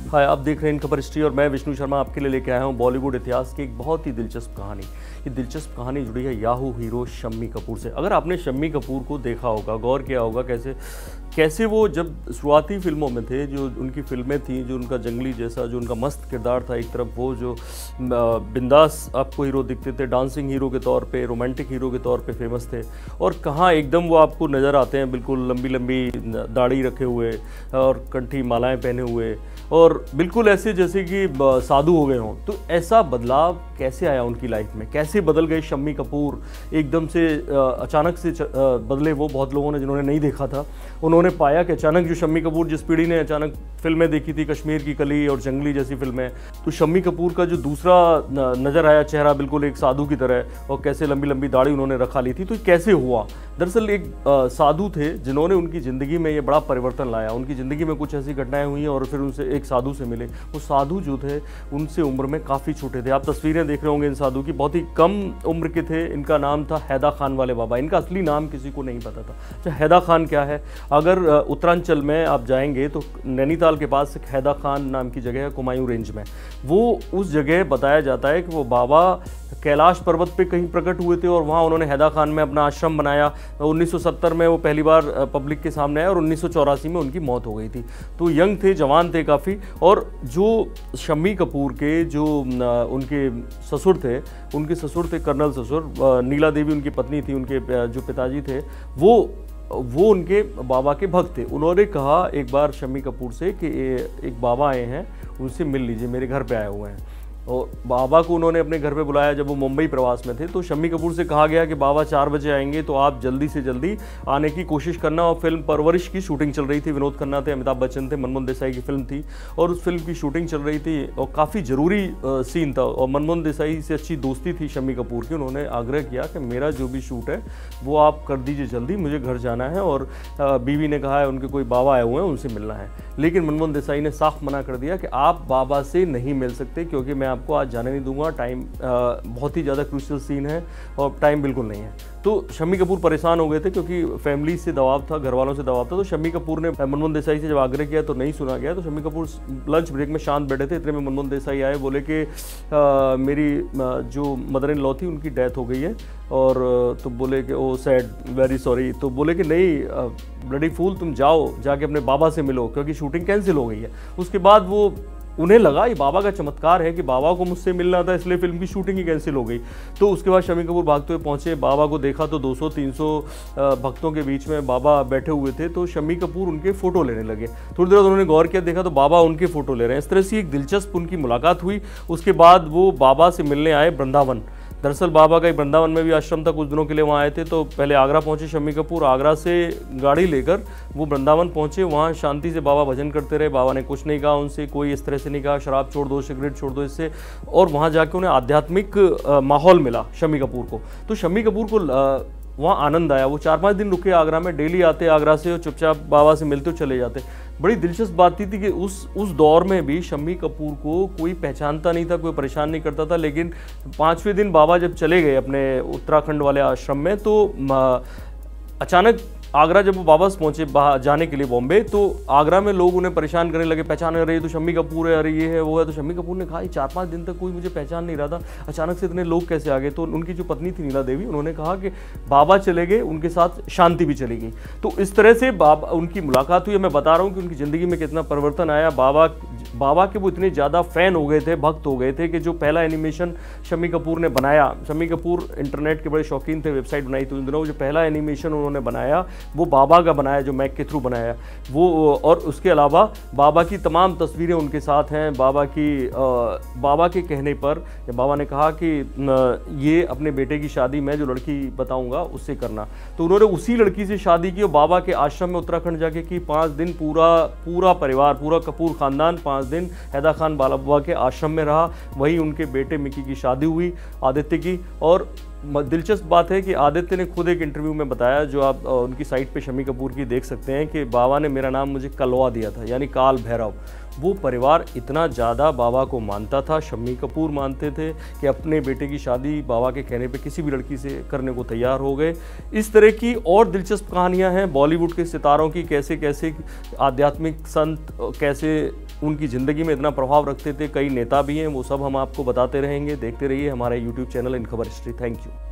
हाय, आप देख रहे हैं खबर हिस्ट्री और मैं विष्णु शर्मा आपके लिए लेके आया हूँ बॉलीवुड इतिहास की एक बहुत ही दिलचस्प कहानी। ये दिलचस्प कहानी जुड़ी है याहू हीरो शम्मी कपूर से। अगर आपने शम्मी कपूर को देखा होगा, गौर किया होगा कैसे वो जब शुरुआती फिल्मों में थे, जो उनकी फिल्में थी, जो उनका जंगली जैसा जो उनका मस्त किरदार था, एक तरफ वो जो बिंदास आपको हीरो दिखते थे, डांसिंग हीरो के तौर पे, रोमांटिक हीरो के तौर पे फेमस थे, और कहाँ एकदम वो आपको नज़र आते हैं बिल्कुल लंबी लंबी दाढ़ी रखे हुए और कंठी मालाएं पहने हुए और बिल्कुल ऐसे जैसे कि साधु हो गए हों। तो ऐसा बदलाव कैसे आया उनकी लाइफ में, कैसे बदल गए शम्मी कपूर, एकदम से अचानक से बदले वो। बहुत लोगों ने जिन्होंने नहीं देखा था उन्होंने पाया कि अचानक जो शम्मी कपूर, जिस पीढ़ी ने अचानक फिल्में देखी थी कश्मीर की कली और जंगली जैसी फिल्में, तो शम्मी कपूर का जो दूसरा नज़र आया चेहरा बिल्कुल एक साधु की तरह, और कैसे लंबी लंबी दाढ़ी उन्होंने रखा ली थी। तो कैसे हुआ? दरअसल एक साधु थे जिन्होंने उनकी ज़िंदगी में ये बड़ा परिवर्तन लाया। उनकी ज़िंदगी में कुछ ऐसी घटनाएं हुई और फिर उनसे एक साधु से मिले। वो साधु जो थे उनसे उम्र में काफ़ी छोटे थे। आप तस्वीरें देख रहे होंगे इन साधु की, बहुत ही कम उम्र के थे। इनका नाम था हैदा खान वाले बाबा। इनका असली नाम किसी को नहीं पता था। अच्छा, हैदा खान क्या है? अगर उत्तरांचल में आप जाएंगे तो नैनीताल के पास एक हैदा खान नाम की जगह है, कुमायूं रेंज में। वो उस जगह बताया जाता है कि वो बाबा कैलाश पर्वत पे कहीं प्रकट हुए थे और वहाँ उन्होंने हैदा खान में अपना आश्रम बनाया। 1970 में वो पहली बार पब्लिक के सामने आए और 1984 में उनकी मौत हो गई थी। तो यंग थे, जवान थे काफ़ी। और जो शम्मी कपूर के जो उनके ससुर थे, उनके ससुर थे कर्नल ससुर, नीला देवी उनकी पत्नी थी, उनके जो पिताजी थे वो उनके बाबा के भक्त थे। उन्होंने कहा एक बार शम्मी कपूर से कि एक बाबा आए हैं, उनसे मिल लीजिए, मेरे घर पे आए हुए हैं। और बाबा को उन्होंने अपने घर पे बुलाया जब वो मुंबई प्रवास में थे। तो शम्मी कपूर से कहा गया कि बाबा 4 बजे आएंगे, तो आप जल्दी से जल्दी आने की कोशिश करना। और फिल्म परवरिश की शूटिंग चल रही थी। विनोद खन्ना थे, अमिताभ बच्चन थे, मनमोहन देसाई की फिल्म थी और उस फिल्म की शूटिंग चल रही थी और काफ़ी ज़रूरी सीन था। और मनमोहन देसाई से अच्छी दोस्ती थी शम्मी कपूर की। उन्होंने आग्रह किया कि मेरा जो भी शूट है वो आप कर दीजिए जल्दी, मुझे घर जाना है। और बीवी ने कहा है उनके कोई बाबा आए हुए हैं, उनसे मिलना है। लेकिन मनमोहन देसाई ने साफ मना कर दिया कि आप बाबा से नहीं मिल सकते, क्योंकि मैं आपको आज जाने नहीं दूंगा। टाइम बहुत ही ज़्यादा क्रूशियल सीन है और टाइम बिल्कुल नहीं है। तो शम्मी कपूर परेशान हो गए थे क्योंकि फैमिली से दबाव था, घर वालों से दबाव था। तो शम्मी कपूर ने मनमोहन देसाई से जब आग्रह किया तो नहीं सुना गया। तो शम्मी कपूर लंच ब्रेक में शांत बैठे थे। इतने में मनमोहन देसाई आए, बोले कि मेरी जो मदर इन लॉ थी उनकी डेथ हो गई है। और तो बोले कि ओ सैड, वेरी सॉरी। तो बोले कि नहीं ब्लडी फूल, तुम जाओ, जाके अपने बाबा से मिलो, क्योंकि शूटिंग कैंसिल हो गई है। उसके बाद वो उन्हें लगा ये बाबा का चमत्कार है कि बाबा को मुझसे मिलना था, इसलिए फिल्म की शूटिंग ही कैंसिल हो गई। तो उसके बाद शम्मी कपूर भागते हुए पहुंचे, बाबा को देखा तो 200-300 भक्तों के बीच में बाबा बैठे हुए थे। तो शम्मी कपूर उनके फ़ोटो लेने लगे। थोड़ी देर उन्होंने गौर किया, देखा तो बाबा उनके फ़ोटो ले रहे हैं। इस तरह से एक दिलचस्प उनकी मुलाकात हुई। उसके बाद वो बाबा से मिलने आए वृंदावन। दरअसल बाबा का एक वृंदावन में भी आश्रम था, कुछ दिनों के लिए वहाँ आए थे। तो पहले आगरा पहुँचे शम्मी कपूर, आगरा से गाड़ी लेकर वो वृंदावन पहुँचे। वहाँ शांति से बाबा भजन करते रहे। बाबा ने कुछ नहीं कहा उनसे, कोई इस तरह से नहीं कहा शराब छोड़ दो, सिगरेट छोड़ दो, इससे। और वहाँ जाके उन्हें आध्यात्मिक माहौल मिला शम्मी कपूर को। तो शम्मी कपूर को वहाँ आनंद आया। वो 4-5 दिन रुके आगरा में, डेली आते आगरा से और चुपचाप बाबा से मिलते चले जाते। बड़ी दिलचस्प बात थी कि उस दौर में भी शम्मी कपूर को कोई पहचानता नहीं था, कोई परेशान नहीं करता था। लेकिन 5वें दिन बाबा जब चले गए अपने उत्तराखंड वाले आश्रम में, तो अचानक आगरा जब वो वापस पहुंचे जाने के लिए बॉम्बे, तो आगरा में लोग उन्हें परेशान करने लगे, पहचान कर रही है तो शम्मी कपूर है, अरे ये है वो है। तो शम्मी कपूर ने कहा 4-5 दिन तक कोई मुझे पहचान नहीं रहा था, अचानक से इतने लोग कैसे आ गए? तो उनकी जो पत्नी थी नीला देवी, उन्होंने कहा कि बाबा चले गए, उनके साथ शांति भी चली गई। तो इस तरह से उनकी मुलाकात हुई। मैं बता रहा हूँ कि उनकी ज़िंदगी में कितना परिवर्तन आया। बाबा के वो इतने ज़्यादा फ़ैन हो गए थे, भक्त हो गए थे कि जो पहला एनिमेशन शम्मी कपूर ने बनाया, शम्मी कपूर इंटरनेट के बड़े शौकीन थे, वेबसाइट बनाई थी उन दिनों, जो पहला एनिमेशन उन्होंने बनाया वो बाबा का बनाया, जो मैक के थ्रू बनाया वो। और उसके अलावा बाबा की तमाम तस्वीरें उनके साथ हैं। बाबा के कहने पर बाबा ने कहा कि ये अपने बेटे की शादी मैं जो लड़की बताऊंगा उससे करना। तो उन्होंने उसी लड़की से शादी की और बाबा के आश्रम में उत्तराखंड जाके की। 5 दिन पूरा परिवार, पूरा कपूर खानदान 5 दिन हैदा खान बाबा के आश्रम में रहा। वहीं उनके बेटे मिकी की शादी हुई, आदित्य की। और दिलचस्प बात है कि आदित्य ने खुद एक इंटरव्यू में बताया, जो आप उनकी साइट पे शम्मी कपूर की देख सकते हैं, कि बाबा ने मेरा नाम मुझे कलवा दिया था, यानी काल भैरव। वो परिवार इतना ज़्यादा बाबा को मानता था, शम्मी कपूर मानते थे कि अपने बेटे की शादी बाबा के कहने पे किसी भी लड़की से करने को तैयार हो गए। इस तरह की और दिलचस्प कहानियां हैं बॉलीवुड के सितारों की, कैसे कैसे आध्यात्मिक संत कैसे उनकी ज़िंदगी में इतना प्रभाव रखते थे, कई नेता भी हैं, वो सब हम आपको बताते रहेंगे। देखते रहिए हमारा यूट्यूब चैनल इन खबर हिस्ट्री। Thank you.